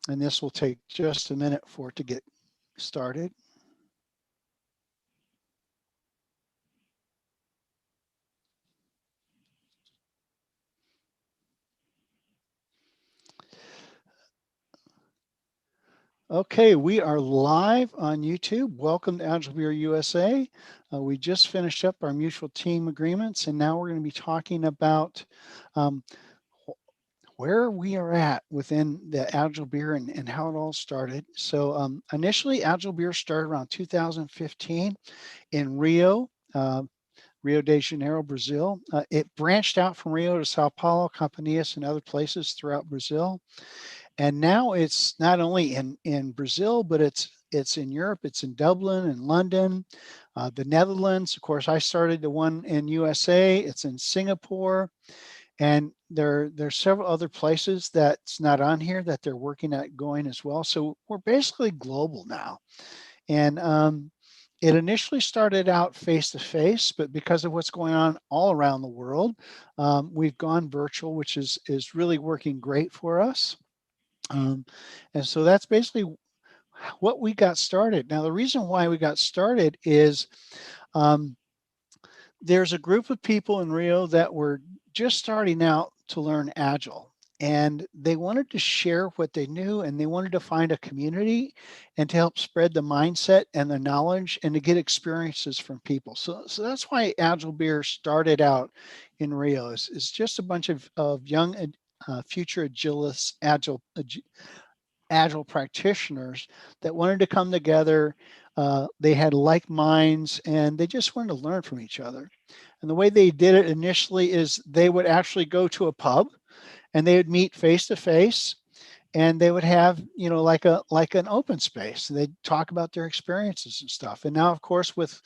And this will take just a minute for it to get started. Okay, we are live on YouTube. Welcome to Agile Beer USA. We just finished up our mutual team agreements, and now we're going to be talking about um, where we are at within the Agile Beer and how it all started. So initially, Agile Beer started around 2015 in Rio. Rio de Janeiro, Brazil. It branched out from Rio to Sao Paulo, Campinas, and other places throughout Brazil. And now it's not only in Brazil, but it's in Europe. It's in Dublin and London, the Netherlands. Of course, I started the one in USA. It's in Singapore, and there's several other places that's not on here that they're working at going as well. So we're basically global now. And it initially started out face to face, but because of what's going on all around the world, we've gone virtual, which is really working great for us. And so that's basically what we got started. Now, the reason why we got started is um, there's a group of people in Rio that were just starting out to learn Agile. And they wanted to share what they knew, and they wanted to find a community and to help spread the mindset and the knowledge and to get experiences from people. So that's why Agile Beer started out in Rio. It's just a bunch of young future agilists, agile practitioners that wanted to come together. They had like minds and they just wanted to learn from each other. And the way they did it initially is they would actually go to a pub and they would meet face to face, and they would have, like an open space. They'd talk about their experiences and stuff. And now, of course, with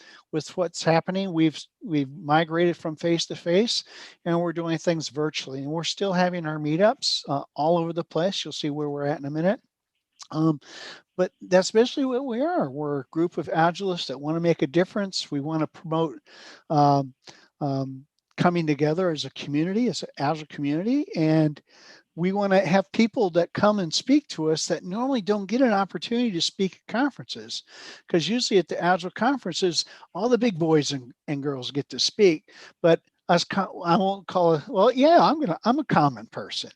what's happening, we've migrated from face to face, and we're doing things virtually. And we're still having our meetups all over the place. You'll see where we're at in a minute. Um, but that's basically what we are. We're a group of agilists that want to make a difference. We want to promote um, coming together as a community, as an agile community, and we want to have people that come and speak to us that normally don't get an opportunity to speak at conferences, because usually at the agile conferences, all the big boys and girls get to speak, but I won't call it. Well, yeah, I'm a common person.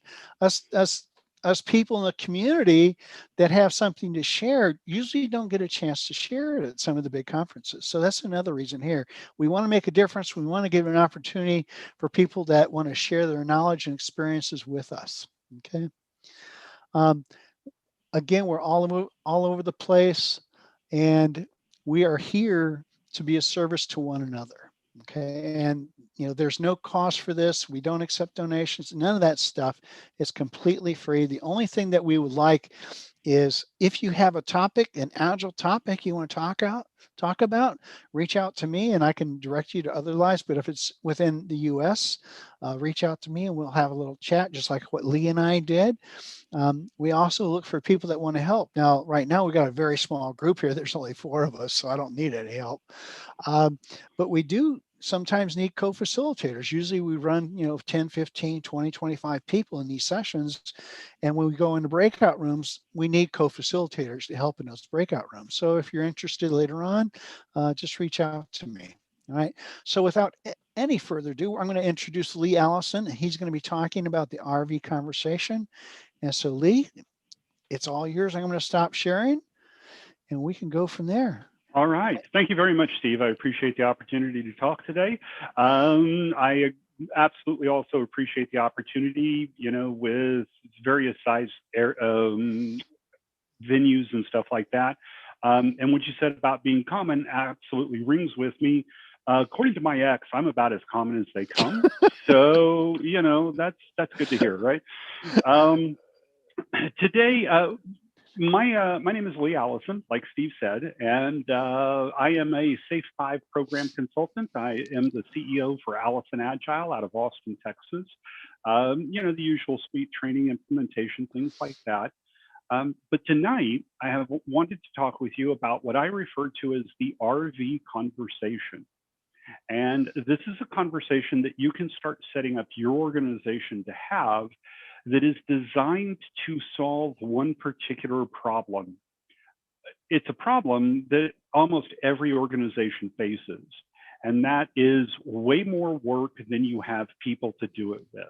Us people in the community that have something to share usually don't get a chance to share it at some of the big conferences. So that's another reason here. We want to make a difference. We want to give an opportunity for people that want to share their knowledge and experiences with us. Okay. Um, again, we're all over the place, and we are here to be a service to one another. Okay. And, there's no cost for this. We don't accept donations, none of that stuff. It's completely free. The only thing that we would like is if you have a topic, an agile topic you want to talk about, reach out to me and I can direct you to other lives. But if it's within the US, reach out to me and we'll have a little chat, just like what Lee and I did. We also look for people that want to help. Now, right now, we've got a very small group here. There's only 4 of us, so I don't need any help. But we do sometimes need co-facilitators. Usually we run, 10, 15, 20, 25 people in these sessions. And when we go into breakout rooms, we need co-facilitators to help in those breakout rooms. So if you're interested later on, just reach out to me. All right. So without any further ado, I'm going to introduce Lee Allison. He's going to be talking about the RV conversation. And so, Lee, it's all yours. I'm going to stop sharing and we can go from there. All right. Thank you very much, Steve. I appreciate the opportunity to talk today. I absolutely also appreciate the opportunity, with various size venues and stuff like that. And what you said about being common absolutely rings with me. According to my ex, I'm about as common as they come. So, that's good to hear, right? Today, my name is Lee Allison, like Steve said, and I am a Safe 5 program consultant. I am the CEO for Allison Agile out of Austin, Texas. The usual suite training, implementation, things like that. But tonight, I have wanted to talk with you about what I refer to as the RV conversation. And this is a conversation that you can start setting up your organization to have that is designed to solve one particular problem. It's a problem that almost every organization faces, and that is way more work than you have people to do it with.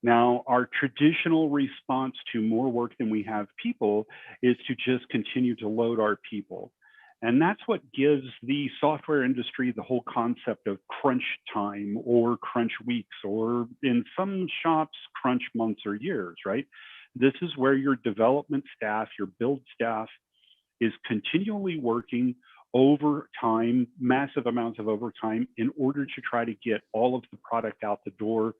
Now, our traditional response to more work than we have people is to just continue to load our people. And that's what gives the software industry the whole concept of crunch time or crunch weeks, or in some shops, crunch months or years, right? This is where your development staff, your build staff is continually working overtime, massive amounts of overtime, in order to try to get all of the product out the door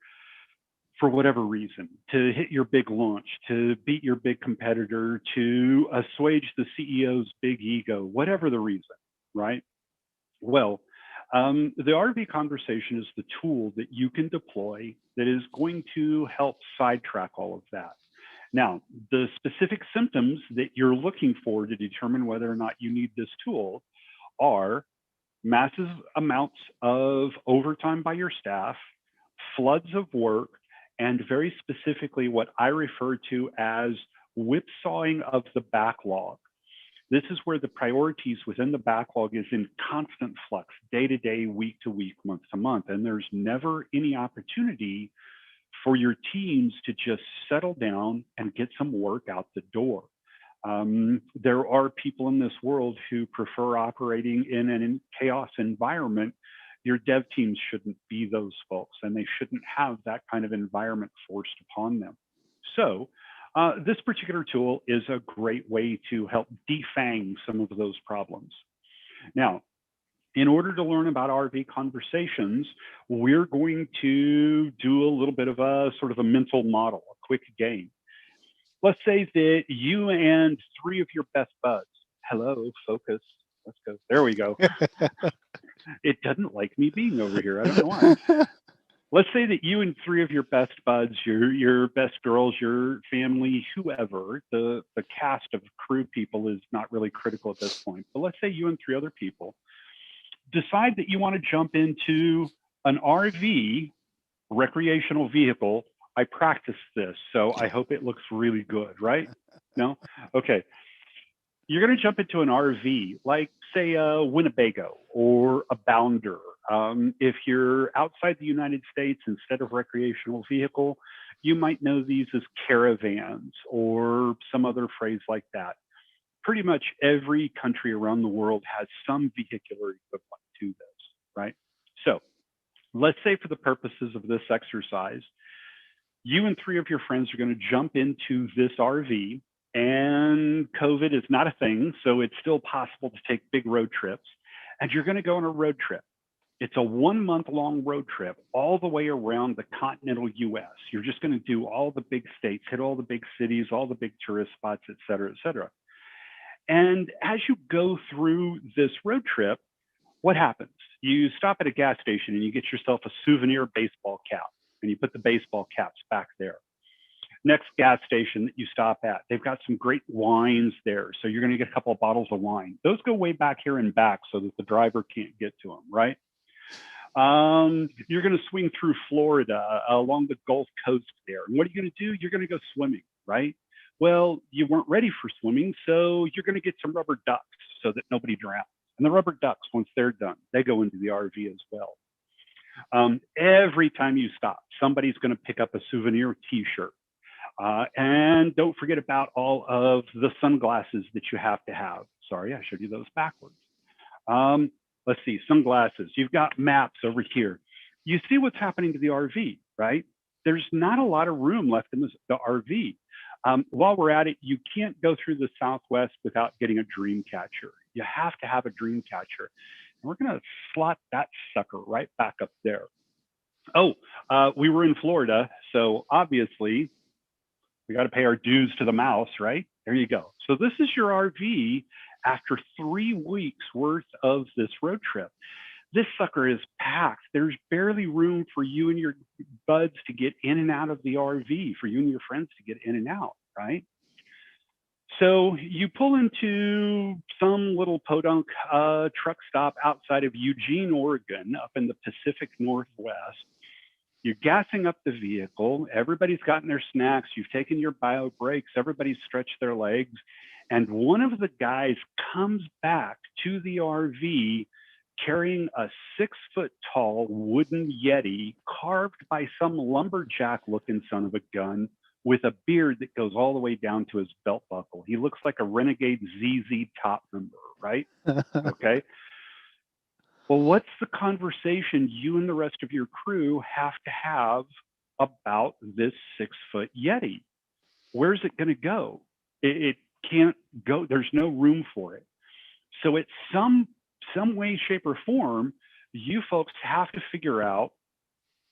for whatever reason, to hit your big launch, to beat your big competitor, to assuage the CEO's big ego, whatever the reason, right? Well, the RV conversation is the tool that you can deploy that is going to help sidetrack all of that. Now, the specific symptoms that you're looking for to determine whether or not you need this tool are massive amounts of overtime by your staff, floods of work, and very specifically what I refer to as whipsawing of the backlog. This is where the priorities within the backlog is in constant flux, day to day, week to week, month to month, and there's never any opportunity for your teams to just settle down and get some work out the door. There are people in this world who prefer operating in an chaos environment. Your dev teams shouldn't be those folks, and they shouldn't have that kind of environment forced upon them. So this particular tool is a great way to help defang some of those problems. Now, in order to learn about RV conversations, we're going to do a little bit of a sort of a mental model, a quick game. Let's say that you and 3 of your best buds, hello, focus, let's go, there we go. It doesn't like me being over here, I don't know why. Let's say that you and 3 of your best buds, your best girls, your family, whoever, the cast of crew people is not really critical at this point, but let's say you and 3 other people decide that you want to jump into an RV, recreational vehicle. I practiced this, so I hope it looks really good, right? No? Okay. You're going to jump into an RV, like say a Winnebago or a Bounder. If you're outside the United States, instead of recreational vehicle, you might know these as caravans or some other phrase like that. Pretty much every country around the world has some vehicular equivalent to this, right? So let's say for the purposes of this exercise, you and 3 of your friends are going to jump into this RV, and COVID is not a thing, so it's still possible to take big road trips, and you're going to go on a road trip. It's a 1-month-long road trip all the way around the continental US. You're just going to do all the big states, hit all the big cities, all the big tourist spots, et cetera, et cetera. And as you go through this road trip, what happens? You stop at a gas station and you get yourself a souvenir baseball cap, and you put the baseball caps back there. Next gas station that you stop at, they've got some great wines there. So you're going to get a couple of bottles of wine. Those go way back here and back so that the driver can't get to them, right? You're going to swing through Florida along the Gulf Coast there. And what are you going to do? You're going to go swimming, right? Well, you weren't ready for swimming, so you're going to get some rubber ducks so that nobody drowns. And the rubber ducks, once they're done, they go into the RV as well. Every time you stop, somebody's going to pick up a souvenir T-shirt. And don't forget about all of the sunglasses that you have to have. Sorry, I showed you those backwards. Let's see, sunglasses. You've got maps over here. You see what's happening to the RV, right? There's not a lot of room left in the RV. While we're at it, you can't go through the Southwest without getting a dream catcher. You have to have a dream catcher. And we're going to slot that sucker right back up there. Oh, we were in Florida, so obviously we got to pay our dues to the mouse, right? There you go. So this is your RV after 3 weeks worth of this road trip. This sucker is packed. There's barely room for you and your buds to get in and out of the RV, for you and your friends to get in and out, right? So you pull into some little podunk truck stop outside of Eugene, Oregon, up in the Pacific Northwest. You're gassing up the vehicle. Everybody's gotten their snacks. You've taken your bio breaks. Everybody's stretched their legs. And one of the guys comes back to the RV carrying a 6-foot tall wooden Yeti carved by some lumberjack looking son of a gun with a beard that goes all the way down to his belt buckle. He looks like a renegade ZZ Top member, right? Okay. Well, what's the conversation you and the rest of your crew have to have about this 6-foot Yeti? Where's it going to go? It can't go. There's no room for it. So it's some way, shape, or form, you folks have to figure out,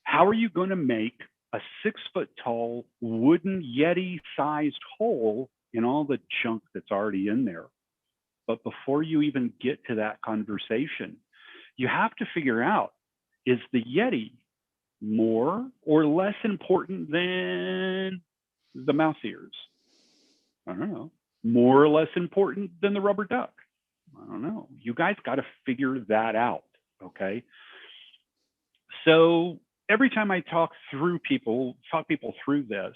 how are you going to make a 6-foot tall wooden Yeti sized hole in all the junk that's already in there? But before you even get to that conversation, you have to figure out, is the Yeti more or less important than the mouse ears? I don't know. More or less important than the rubber duck? I don't know. You guys got to figure that out, okay? So every time I talk people through this,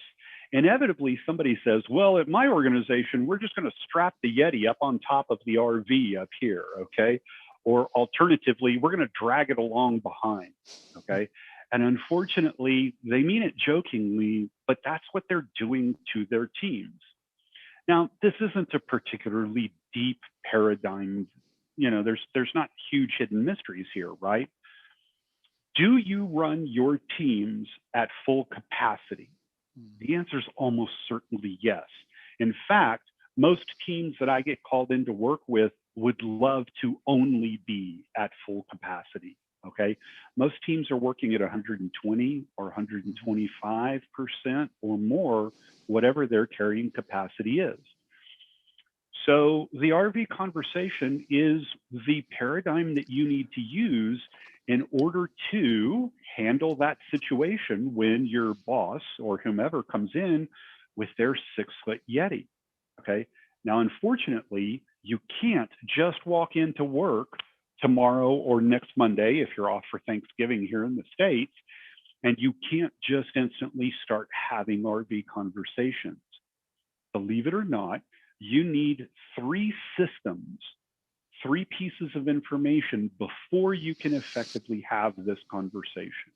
inevitably somebody says, well, at my organization, we're just going to strap the Yeti up on top of the RV up here, okay? Or alternatively, we're going to drag it along behind, okay? And unfortunately, they mean it jokingly, but that's what they're doing to their teams. Now, this isn't a particularly deep paradigm. There's not huge hidden mysteries here, right? Do you run your teams at full capacity? The answer is almost certainly yes. In fact, most teams that I get called in to work with would love to only be at full capacity, okay? Most teams are working at 120 or 125% or more, whatever their carrying capacity is. So the RV conversation is the paradigm that you need to use in order to handle that situation when your boss or whomever comes in with their 6-foot Yeti, okay? Now, unfortunately, you can't just walk into work tomorrow or next Monday, if you're off for Thanksgiving here in the States, and you can't just instantly start having RV conversations. Believe it or not, you need 3 systems, 3 pieces of information before you can effectively have this conversation,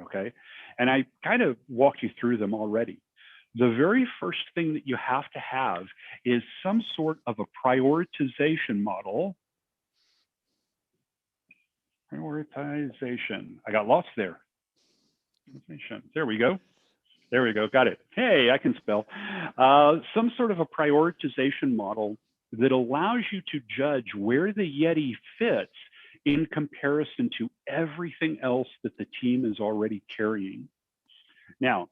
okay? And I kind of walked you through them already. The very first thing that you have to have is some sort of a prioritization model. Prioritization. I got lost there. There we go. There we go. Got it. Hey, I can spell. Some sort of a prioritization model that allows you to judge where the Yeti fits in comparison to everything else that the team is already carrying. Now,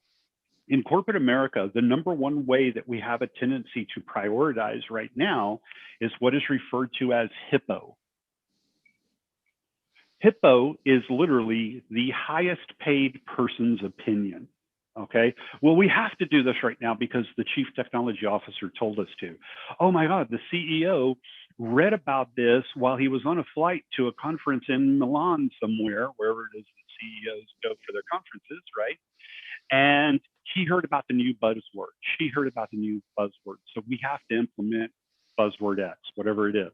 in corporate America, the number one way that we have a tendency to prioritize right now is what is referred to as HIPPO. HIPPO is literally the highest paid person's opinion. Okay, well, we have to do this right now because the chief technology officer told us to. Oh my God, the CEO read about this while he was on a flight to a conference in Milan somewhere, wherever it is that CEOs go for their conferences, right? And he heard about the new buzzword. She heard about the new buzzword. So we have to implement buzzword X, whatever it is.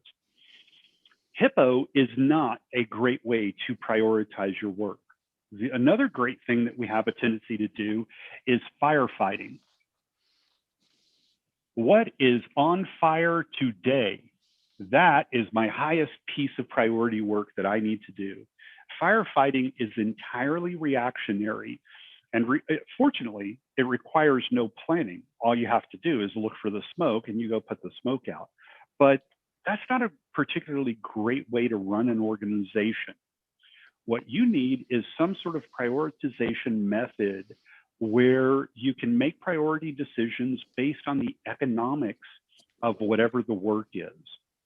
HIPPO is not a great way to prioritize your work. Another great thing that we have a tendency to do is firefighting. What is on fire today? That is my highest piece of priority work that I need to do. Firefighting is entirely reactionary. And fortunately, it requires no planning. All you have to do is look for the smoke and you go put the smoke out. But that's not a particularly great way to run an organization. What you need is some sort of prioritization method where you can make priority decisions based on the economics of whatever the work is,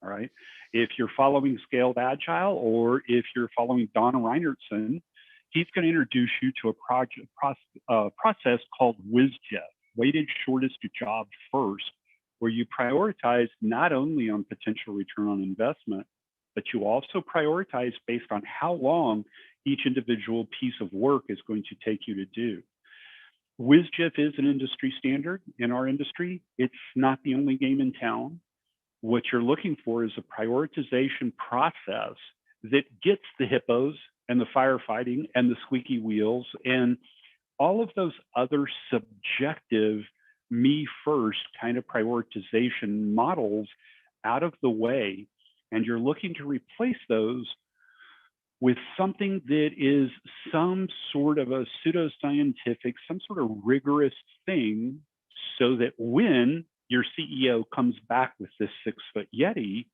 all right? If you're following Scaled Agile or if you're following Don Reinertson, he's going to introduce you to a process called WizJet, weighted shortest job first, where you prioritize not only on potential return on investment, but you also prioritize based on how long each individual piece of work is going to take you to do. WizGIF is an industry standard in our industry. It's not the only game in town. What you're looking for is a prioritization process that gets the hippos and the firefighting and the squeaky wheels and all of those other subjective me first kind of prioritization models out of the way. And you're looking to replace those with something that is some sort of a pseudoscientific, some sort of rigorous thing, so that when your CEO comes back with this 6-foot Yeti,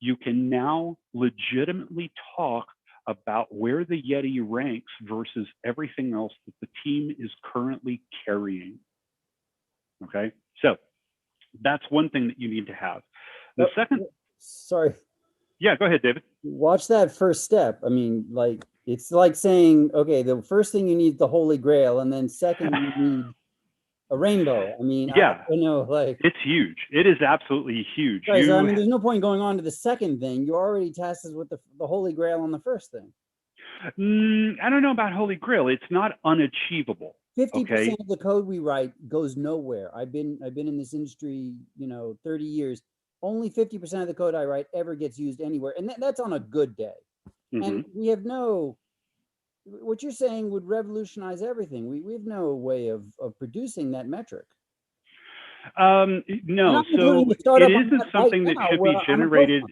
you can now legitimately talk about where the Yeti ranks versus everything else that the team is currently carrying. Okay, so that's one thing that you need to have. The second, sorry. Yeah, go ahead, David. Watch that first step. I mean, like, it's like saying, okay, the first thing you need is the Holy Grail, and then second you need a rainbow. I mean, yeah, I know, like, it's huge. It is absolutely huge. Right, so, I mean, there's no point going on to the second thing. You already tasked us with the Holy Grail on the first thing. I don't know about Holy Grail. It's not unachievable. 50% of the code we write goes nowhere. I've been in this industry, 30 years. Only 50% of the code I write ever gets used anywhere, and that's on a good day. And we have what you're saying would revolutionize everything. We have no way of producing that metric. No, so it isn't something that should be generated.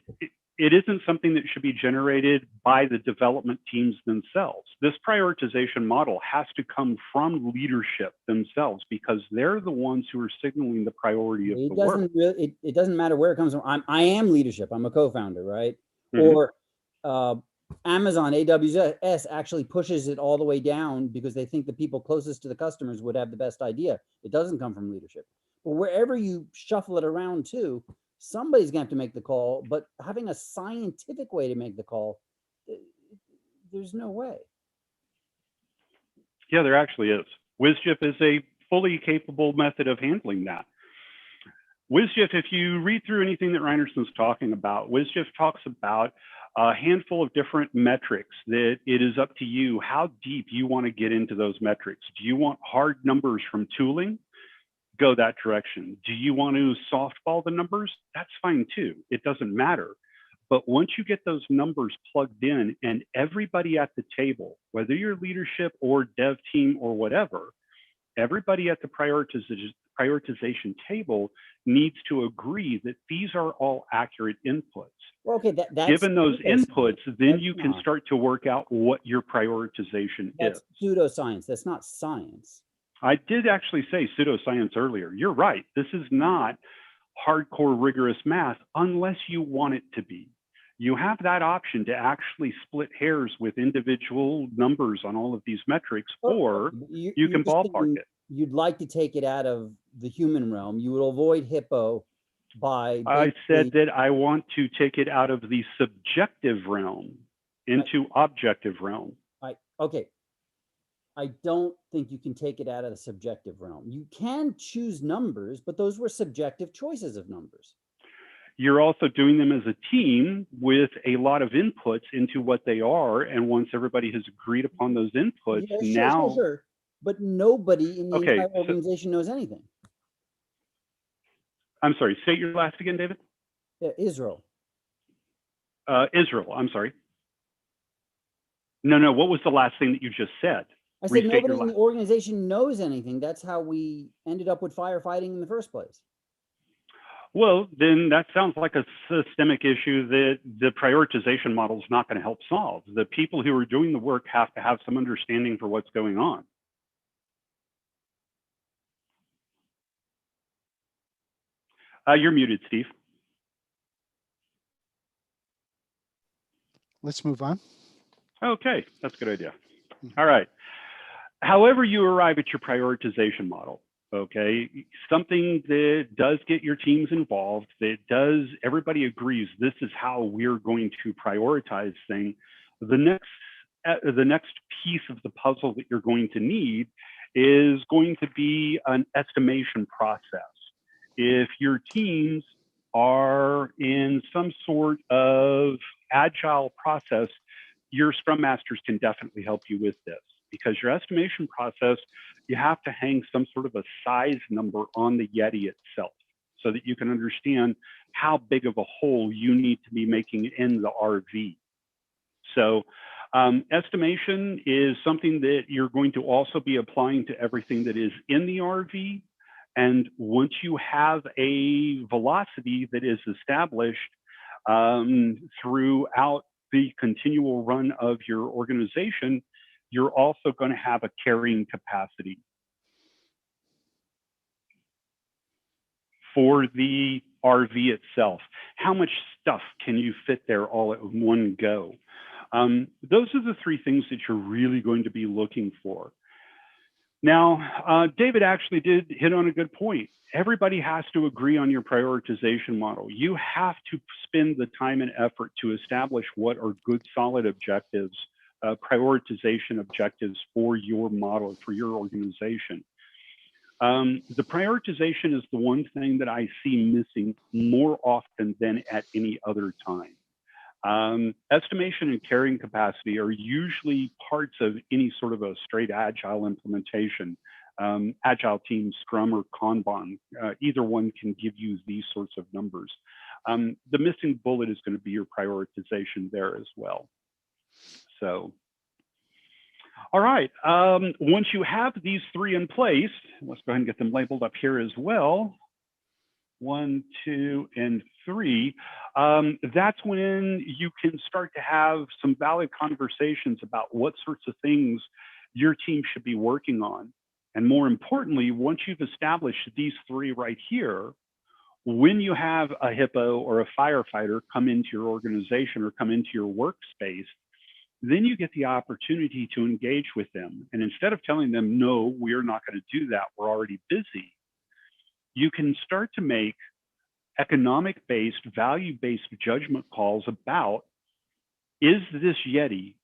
It isn't something that should be generated by the development teams themselves. This prioritization model has to come from leadership themselves, because they're the ones who are signaling the priority of the work. It doesn't matter where it comes from. I am leadership. I'm a co-founder, right? Or Amazon AWS actually pushes it all the way down because they think the people closest to the customers would have the best idea. It doesn't come from leadership. But wherever you shuffle it around to, somebody's going to have to make the call, but having a scientific way to make the call, there's no way. Yeah, there actually is. WizGIF is a fully capable method of handling that. WizGIF, if you read through anything that Reinerson's talking about, WizGIF talks about a handful of different metrics that it is up to you how deep you want to get into those metrics. Do you want hard numbers from tooling? Go that direction. Do you want to softball the numbers? That's fine too. It doesn't matter. But once you get those numbers plugged in, and everybody at the table, whether you're leadership or dev team or whatever, everybody at the prioritization table needs to agree that these are all accurate inputs. Well, okay, given those inputs, then you can start to work out what your prioritization is. That's pseudoscience. That's not science. I did actually say pseudoscience earlier. You're right. This is not hardcore rigorous math unless you want it to be. You have that option to actually split hairs with individual numbers on all of these metrics, or you can ballpark it. You'd like to take it out of the human realm. You will avoid hippo by... I said that I want to take it out of the subjective realm into objective realm. Okay. I don't think you can take it out of the subjective realm. You can choose numbers, but those were subjective choices of numbers. You're also doing them as a team with a lot of inputs into what they are. And once everybody has agreed upon those inputs, sure. But nobody in the entire organization knows anything. I'm sorry, state your last again, David? Israel. Israel, I'm sorry. No, what was the last thing that you just said? I said nobody in the organization knows anything. That's how we ended up with firefighting in the first place. Well, then that sounds like a systemic issue that the prioritization model is not going to help solve. The people who are doing the work have to have some understanding for what's going on. You're muted, Steve. Let's move on. Okay, that's a good idea. All right. However you arrive at your prioritization model, okay, something that does get your teams involved, that does, everybody agrees this is how we're going to prioritize things. The next piece of the puzzle that you're going to need is going to be an estimation process. If your teams are in some sort of agile process, your Scrum Masters can definitely help you with this, because your estimation process, you have to hang some sort of a size number on the Yeti itself so that you can understand how big of a hole you need to be making in the RV. So estimation is something that you're going to also be applying to everything that is in the RV. And once you have a velocity that is established throughout the continual run of your organization, you're also going to have a carrying capacity for the RV itself. How much stuff can you fit there all at one go? Those are the three things that you're really going to be looking for. Now, David actually did hit on a good point. Everybody has to agree on your prioritization model. You have to spend the time and effort to establish what are good, solid objectives, prioritization objectives for your model, for your organization. The prioritization is the one thing that I see missing more often than at any other time. Estimation and carrying capacity are usually parts of any sort of a straight Agile implementation. Agile team, Scrum, or Kanban, either one can give you these sorts of numbers. The missing bullet is going to be your prioritization there as well. So, all right, once you have these three in place, let's go ahead and get them labeled up here as well. 1, 2, and 3, that's when you can start to have some valid conversations about what sorts of things your team should be working on. And more importantly, once you've established these three right here, when you have a hippo or a firefighter come into your organization or come into your workspace, then you get the opportunity to engage with them. And instead of telling them, no, we're not going to do that, we're already busy, you can start to make economic-based, value-based judgment calls about, is this Yeti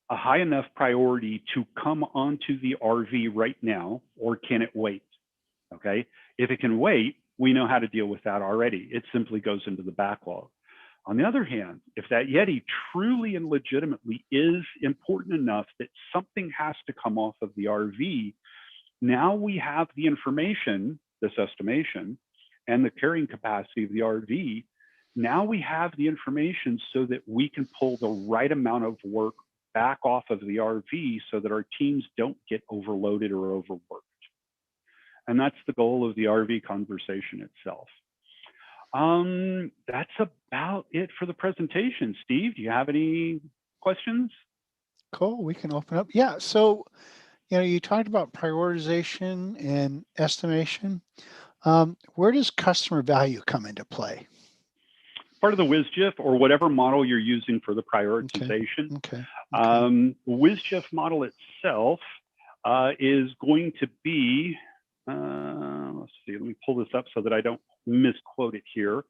a high enough priority to come onto the RV right now, or can it wait? Okay, if it can wait, we know how to deal with that already. It simply goes into the backlog. On the other hand, if that Yeti truly and legitimately is important enough that something has to come off of the RV, now we have the information, this estimation, and the carrying capacity of the RV. Now we have the information so that we can pull the right amount of work back off of the RV so that our teams don't get overloaded or overworked. And that's the goal of the RV conversation itself. That's about it for the presentation. Steve, do you have any questions? Cool, we can open up. Yeah, so, you talked about prioritization and estimation. Where does customer value come into play? Part of the WSGIF or whatever model you're using for the prioritization. Okay. WSGIF model itself is going to be, let's see, let me pull this up so that I don't misquote it here.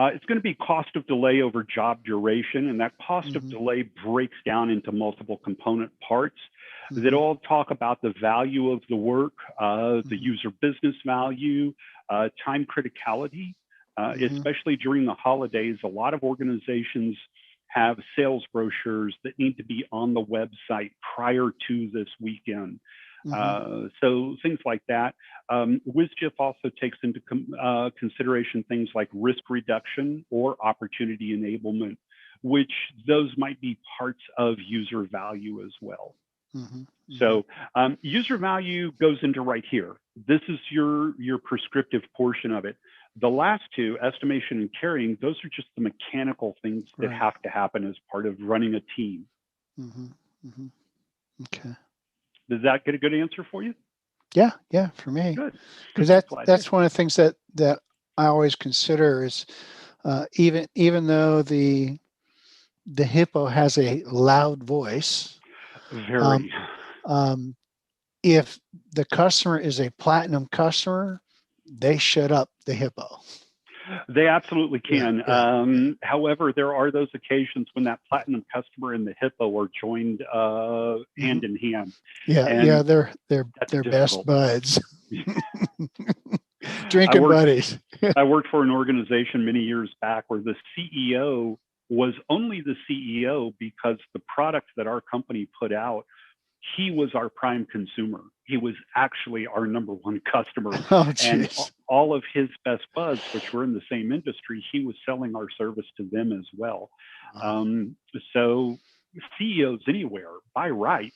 It's going to be cost of delay over job duration, and that cost of delay breaks down into multiple component parts that all talk about the value of the work, the user business value, time criticality, especially during the holidays. A lot of organizations have sales brochures that need to be on the website prior to this weekend. So things like that. WSGIF also takes into consideration things like risk reduction or opportunity enablement, which those might be parts of user value as well. So user value goes into right here. This is your prescriptive portion of it. The last two, estimation and carrying, those are just the mechanical things that have to happen as part of running a team. Okay. Does that get a good answer for you? Yeah, for me. Good. Because that's one of the things that I always consider is even though the hippo has a loud voice, very. If the customer is a platinum customer, they shut up the hippo. They absolutely can. However, there are those occasions when that platinum customer and the hippo are joined hand in hand. They're best buds. Drinking buddies. I worked for an organization many years back where the CEO was only the CEO because the product that our company put out, he was our prime consumer. He was actually our number one customer. Oh, And jeez. all of his best buds, which were in the same industry, he was selling our service to them as well. So CEOs anywhere, by rights,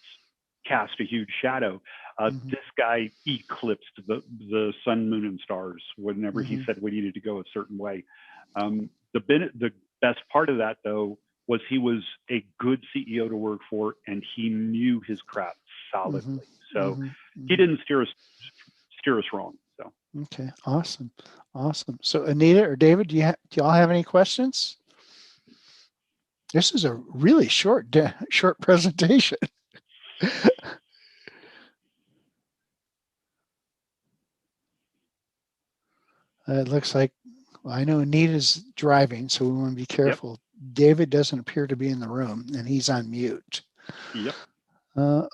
cast a huge shadow. Mhm. This guy eclipsed the sun, moon, and stars whenever he Mhm. said we needed to go a certain way. The best part of that, though, was he was a good CEO to work for, and he knew his crap solidly. Mhm. So Mhm. he Mhm. didn't steer us wrong. So Okay, awesome, awesome. So Anita or David, do y'all have any questions? This is a really short presentation. It looks like, well, I know Anita's driving, so we want to be yep, careful. David doesn't appear to be in the room, and he's on mute. yep.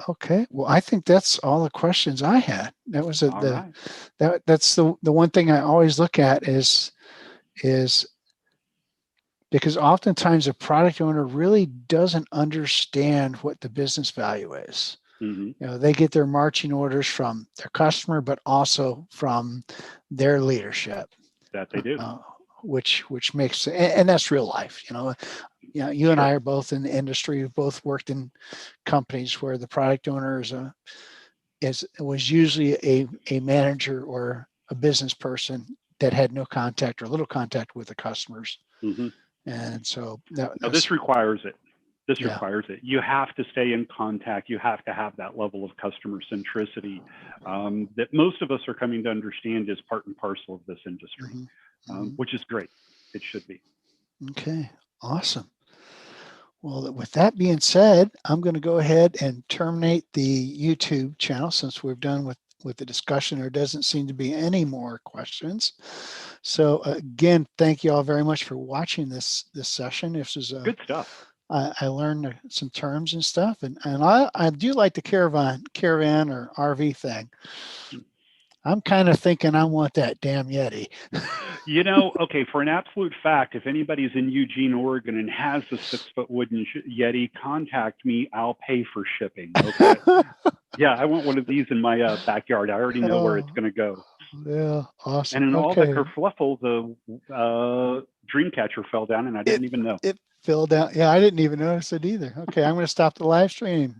Okay, well, I think that's all the questions I had. That was All right. that's the one thing I always look at is because oftentimes a product owner really doesn't understand what the business value is. Mm-hmm. You know, they get their marching orders from their customer, but also from their leadership, That they do. uh, which makes, and that's real life. You and I Sure. are both in the industry. We've both worked in companies where the product owner was usually a manager or a business person that had no contact or little contact with the customers. Mm-hmm. And so Now, that's, this requires it. This yeah. requires it. You have to stay in contact. You have to have that level of customer centricity that most of us are coming to understand is part and parcel of this industry, which is great. It should be. Okay, awesome. Well, with that being said, I'm going to go ahead and terminate the YouTube channel since we're done with the discussion. There doesn't seem to be any more questions. So again, thank you all very much for watching this session. This is Good stuff. I learned some terms and stuff, and I do like the caravan or RV thing. I'm kind of thinking I want that damn Yeti. Okay, for an absolute fact, if anybody's in Eugene, Oregon and has a 6-foot wooden Yeti, contact me. I'll pay for shipping. Okay. Yeah, I want one of these in my backyard. I already know where it's going to go. Yeah, awesome. And in all the Okay. kerfluffle, the dream catcher fell down, and I didn't even know. It filled out. Yeah, I didn't even notice it either. Okay, I'm going to stop the live stream.